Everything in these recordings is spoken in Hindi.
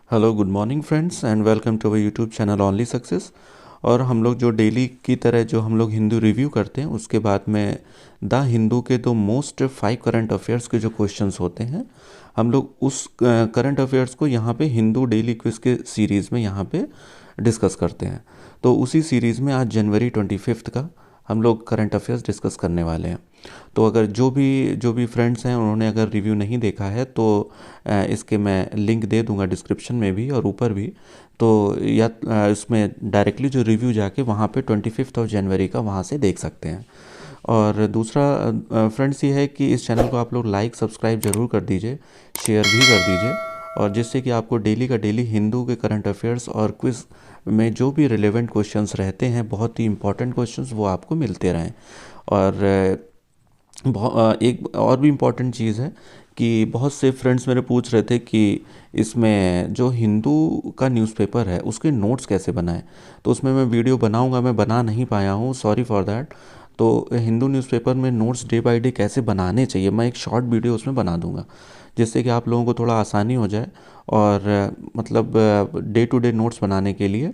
Hello good morning friends and welcome to our YouTube channel only success. और हम लोग जो डेली की तरह जो हम लोग हिंदू रिव्यू करते हैं उसके बाद में द हिंदू के दो मोस्ट 5 करंट अफेयर्स के जो क्वेश्चंस होते हैं हम लोग उस करंट अफेयर्स को यहाँ पे हिंदू डेली क्विज के सीरीज़ में यहाँ पे डिस्कस करते हैं। तो उसी सीरीज़ में आज जनवरी 25 का हम लोग करंट अफेयर्स डिस्कस करने वाले हैं। तो अगर जो भी फ्रेंड्स हैं उन्होंने अगर रिव्यू नहीं देखा है तो इसके मैं लिंक दे दूंगा डिस्क्रिप्शन में भी और ऊपर भी। तो या इसमें डायरेक्टली जो रिव्यू जाके वहाँ पे 25 जनवरी का वहाँ से देख सकते हैं। और दूसरा फ्रेंड्स ये है कि इस चैनल को आप लोग लाइक सब्सक्राइब ज़रूर कर दीजिए, शेयर भी कर दीजिए, और जिससे कि आपको डेली का डेली हिंदू के करंट अफेयर्स और क्विज़ में जो भी रिलेवेंट क्वेश्चंस रहते हैं, बहुत ही इंपॉर्टेंट क्वेश्चंस, वो आपको मिलते रहें। और एक और भी इम्पॉर्टेंट चीज़ है कि बहुत से फ्रेंड्स मेरे पूछ रहे थे कि इसमें जो हिंदू का न्यूज़पेपर है उसके नोट्स कैसे बनाएं। तो उसमें मैं वीडियो बनाऊंगा, मैं बना नहीं पाया हूँ, सॉरी फॉर दैट। तो हिंदू न्यूज़पेपर में नोट्स डे बाय डे कैसे बनाने चाहिए, मैं एक शॉर्ट वीडियो उसमें बना दूंगा, जिससे कि आप लोगों को थोड़ा आसानी हो जाए और मतलब डे टू डे नोट्स बनाने के लिए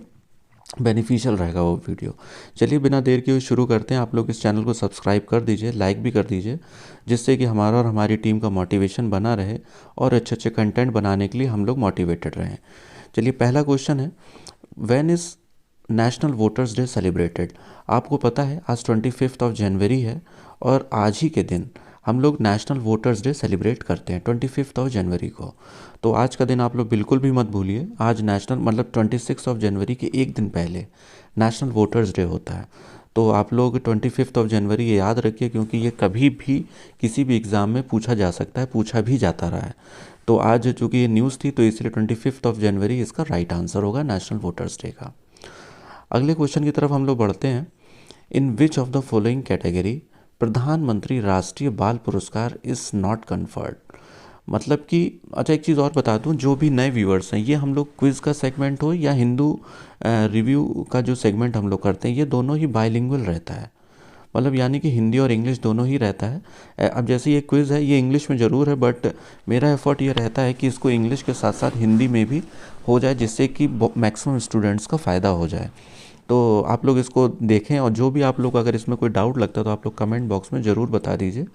बेनिफिशियल रहेगा वो वीडियो। चलिए बिना देर के शुरू करते हैं। आप लोग इस चैनल को सब्सक्राइब कर दीजिए, लाइक भी कर दीजिए, जिससे कि हमारा और हमारी टीम का मोटिवेशन बना रहे और अच्छे अच्छे कंटेंट बनाने के लिए हम लोग मोटिवेटेड रहें। चलिए पहला क्वेश्चन है, when is national voters day celebrated. आपको पता है आज 25 जनवरी है और आज ही के दिन हम लोग नेशनल वोटर्स डे सेलिब्रेट करते हैं 25 जनवरी को। तो आज का दिन आप लोग बिल्कुल भी मत भूलिए। आज नेशनल मतलब 26 जनवरी के एक दिन पहले नेशनल वोटर्स डे होता है। तो आप लोग 25 जनवरी ये याद रखिए, क्योंकि ये कभी भी किसी भी एग्ज़ाम में पूछा जा सकता है, पूछा भी जाता रहा है। तो आज चूँकि ये न्यूज़ थी तो इसलिए 25 जनवरी इसका राइट आंसर होगा नेशनल वोटर्स डे का। अगले क्वेश्चन की तरफ हम लोग बढ़ते हैं। In which of the following category प्रधानमंत्री राष्ट्रीय बाल पुरस्कार इज़ नॉट कन्फर्ड। मतलब कि अच्छा, एक चीज़ और बता दूं, जो भी नए व्यूअर्स हैं, ये हम लोग क्विज़ का सेगमेंट हो या हिंदू रिव्यू का जो सेगमेंट हम लोग करते हैं, ये दोनों ही बाइलिंगुअल रहता है। मतलब यानी कि हिंदी और इंग्लिश दोनों ही रहता है। अब जैसे ये क्विज़ है, ये इंग्लिश में ज़रूर है, बट मेरा एफर्ट ये रहता है कि इसको इंग्लिश के साथ साथ हिंदी में भी हो जाए, जिससे कि मैक्सिमम स्टूडेंट्स का फ़ायदा हो जाए। तो आप लोग इसको देखें, और जो भी आप लोग अगर इसमें कोई डाउट लगता है तो आप लोग कमेंट बॉक्स में ज़रूर बता दीजिए,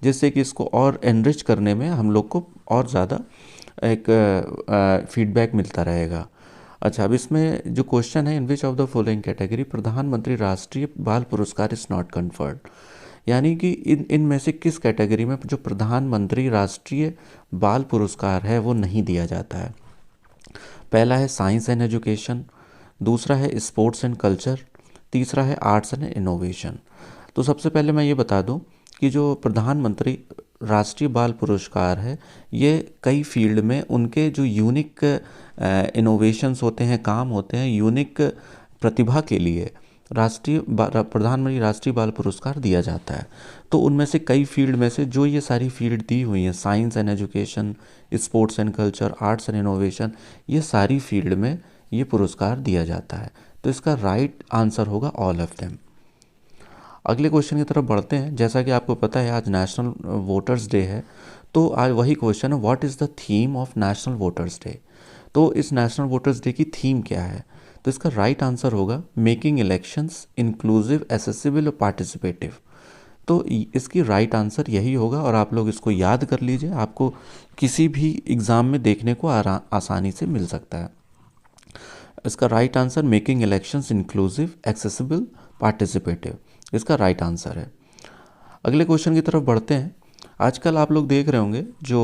जिससे कि इसको और एनरिच करने में हम लोग को और ज़्यादा एक फीडबैक मिलता रहेगा। अच्छा, अब इसमें जो क्वेश्चन है, in which of the following category प्रधानमंत्री राष्ट्रीय बाल पुरस्कार इज़ नॉट कन्फर्ड। यानी कि इनमें से किस कैटेगरी में जो प्रधानमंत्री राष्ट्रीय बाल पुरस्कार है वो नहीं दिया जाता है। पहला है साइंस एंड एजुकेशन, दूसरा है स्पोर्ट्स एंड कल्चर, तीसरा है आर्ट्स एंड इनोवेशन। तो सबसे पहले मैं ये बता दूं कि जो प्रधानमंत्री राष्ट्रीय बाल पुरस्कार है, ये कई फील्ड में उनके जो यूनिक इनोवेशंस होते हैं, काम होते हैं, यूनिक प्रतिभा के लिए प्रधानमंत्री राष्ट्रीय बाल पुरस्कार दिया जाता है। तो उनमें से कई फील्ड में से जो ये सारी फील्ड दी हुई हैं, science and education, sports and culture, arts and innovation, ये सारी फील्ड में ये पुरस्कार दिया जाता है। तो इसका राइट आंसर होगा ऑल ऑफ देम। अगले क्वेश्चन की तरफ बढ़ते हैं। जैसा कि आपको पता है आज नेशनल वोटर्स डे है, तो आज वही क्वेश्चन है, what is the theme of national voters day. तो इस नेशनल वोटर्स डे की थीम क्या है। तो इसका राइट आंसर होगा मेकिंग इलेक्शंस इंक्लूसिव, एसेसिबल और पार्टिसिपेटिव। तो इसकी राइट आंसर यही होगा, और आप लोग इसको याद कर लीजिए, आपको किसी भी एग्ज़ाम में देखने को आसानी से मिल सकता है। इसका right answer making elections inclusive, accessible, participative, इसका राइट आंसर है। अगले क्वेश्चन की तरफ बढ़ते हैं। आजकल आप लोग देख रहे होंगे जो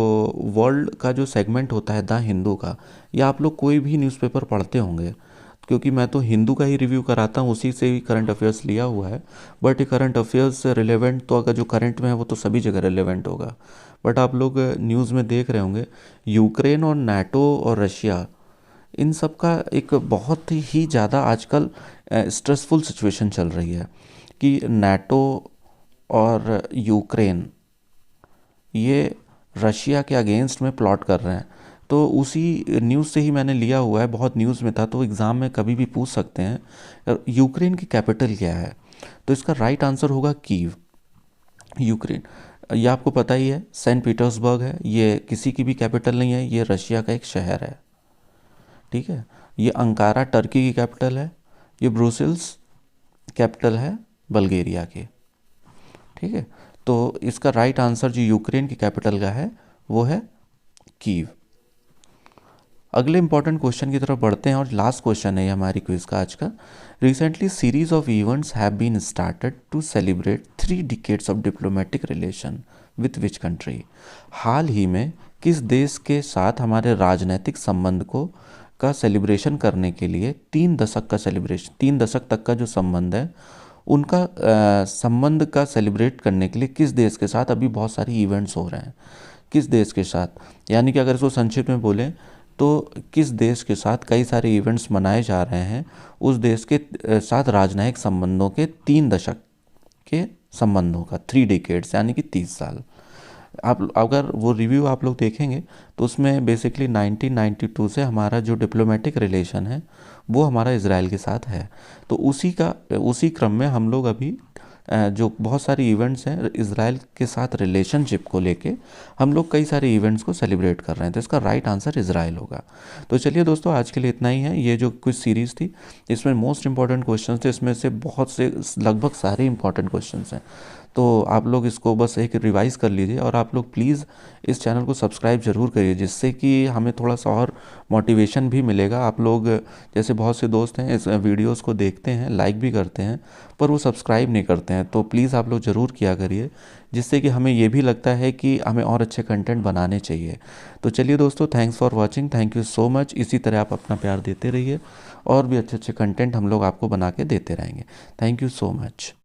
वर्ल्ड का जो सेगमेंट होता है द हिंदू का, या आप लोग कोई भी न्यूज़पेपर पढ़ते होंगे, क्योंकि मैं तो हिंदू का ही रिव्यू कराता हूँ, उसी से ही करंट अफेयर्स लिया हुआ है। बट ये करंट अफेयर्स से रिलेवेंट तो अगर जो करंट में है वो तो सभी जगह रिलेवेंट होगा। बट आप लोग न्यूज़ में देख रहे होंगे यूक्रेन और नाटो और रशिया, इन सब का एक बहुत ही ज़्यादा आजकल स्ट्रेसफुल सिचुएशन चल रही है कि नाटो और यूक्रेन ये रशिया के अगेंस्ट में प्लॉट कर रहे हैं। तो उसी न्यूज़ से ही मैंने लिया हुआ है, बहुत न्यूज़ में था, तो एग्ज़ाम में कभी भी पूछ सकते हैं यूक्रेन की कैपिटल क्या है। तो इसका राइट आंसर होगा कीव। यूक्रेन, ये आपको पता ही है, सेंट पीटर्सबर्ग है, ये किसी की भी कैपिटल नहीं है, ये रशिया का एक शहर है। ठीक है, ये अंकारा टर्की की कैपिटल है, ये ब्रुसेल्स कैपिटल है बल्गेरिया की। ठीक है, तो इसका राइट आंसर जो यूक्रेन की कैपिटल का है वो है कीव। अगले इंपॉर्टेंट क्वेश्चन की तरफ बढ़ते हैं और लास्ट क्वेश्चन है ये हमारी क्विज का आज का। Recently series of events have been started to celebrate 3 decades of diplomatic relation with which country. हाल ही में किस देश के साथ हमारे राजनीतिक संबंध को का सेलिब्रेशन करने के लिए 3 दशक का सेलिब्रेशन, 3 दशक तक का जो संबंध है उनका संबंध का सेलिब्रेट करने के लिए किस देश के साथ अभी बहुत सारी इवेंट्स हो रहे हैं। किस देश के साथ, यानी कि अगर इसको संक्षिप्त में बोलें तो किस देश के साथ कई सारे इवेंट्स मनाए जा रहे हैं, उस देश के साथ राजनयिक संबंधों के 3 दशक के संबंधों का, 3 डिकेड्स यानी कि 30 साल। आप अगर वो रिव्यू आप लोग देखेंगे तो उसमें बेसिकली 1992 से हमारा जो डिप्लोमेटिक रिलेशन है वो हमारा इजराइल के साथ है। तो उसी क्रम में हम लोग अभी जो बहुत सारी इवेंट्स हैं इजराइल के साथ रिलेशनशिप को लेके हम लोग कई सारे इवेंट्स को सेलिब्रेट कर रहे हैं, तो इसका राइट आंसर इजराइल होगा। तो चलिए दोस्तों, आज के लिए इतना ही है। ये जो क्विज सीरीज़ थी इसमें मोस्ट इंपॉर्टेंट क्वेश्चन थे, इसमें से बहुत से लगभग सारे इंपॉर्टेंट क्वेश्चन हैं। तो आप लोग इसको बस एक रिवाइज़ कर लीजिए और आप लोग प्लीज़ इस चैनल को सब्सक्राइब ज़रूर करिए, जिससे कि हमें थोड़ा सा और मोटिवेशन भी मिलेगा। आप लोग जैसे बहुत से दोस्त हैं इस वीडियोस को देखते हैं, लाइक भी करते हैं, पर वो सब्सक्राइब नहीं करते हैं, तो प्लीज़ आप लोग ज़रूर किया करिए, जिससे कि हमें ये भी लगता है कि हमें और अच्छे कंटेंट बनाने चाहिए। तो चलिए दोस्तों, thanks for watching, thank you so much. इसी तरह आप अपना प्यार देते रहिए और भी अच्छे अच्छे कंटेंट हम लोग आपको बना के देते रहेंगे। Thank you so much.